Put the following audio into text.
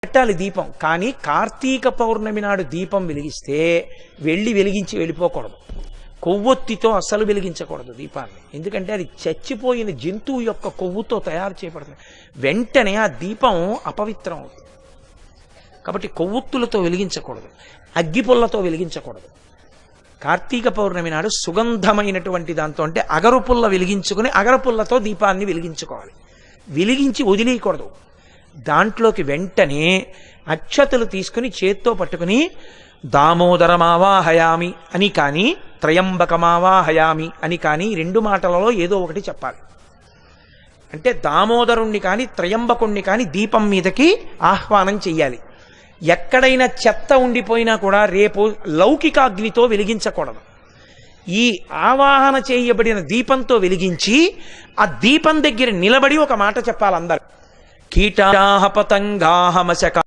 పెట్టాలి దీపం. కానీ కార్తీక పౌర్ణమి నాడు దీపం వెలిగిస్తే వెలిగించి వెళ్ళిపోకూడదు. కొవ్వొత్తితో అస్సలు వెలిగించకూడదు దీపాన్ని. ఎందుకంటే అది చచ్చిపోయిన జంతువు యొక్క కొవ్వుతో తయారు చేయబడుతుంది. వెంటనే ఆ దీపం అపవిత్రం అవుతుంది. కాబట్టి కొవ్వొత్తులతో వెలిగించకూడదు, అగ్గిపుల్లతో వెలిగించకూడదు. కార్తీక పౌర్ణమి నాడు సుగంధమైనటువంటి దాంతో, అంటే అగరుపుల్ల వెలిగించుకుని అగరపుల్లతో దీపాన్ని వెలిగించుకోవాలి. వెలిగించి వదిలేయకూడదు. దాంట్లోకి వెంటనే అక్షతలు తీసుకుని చేత్తో పట్టుకుని దామోదరమావాహయామి అని కానీ త్రయంబకమావాహయామి అని కానీ రెండు మాటలలో ఏదో ఒకటి చెప్పాలి. అంటే దామోదరుణ్ణి కానీ త్రయంబకుణ్ణి కానీ దీపం మీదకి ఆహ్వానం చెయ్యాలి. ఎక్కడైనా చెత్త ఉండిపోయినా కూడా రేపు లౌకికాగ్నితో వెలిగించకూడదు. ఈ ఆవాహన చేయబడిన దీపంతో వెలిగించి ఆ దీపం దగ్గర నిలబడి ఒక మాట చెప్పాలి అందరు. కీటాహ పతంగాహ మశక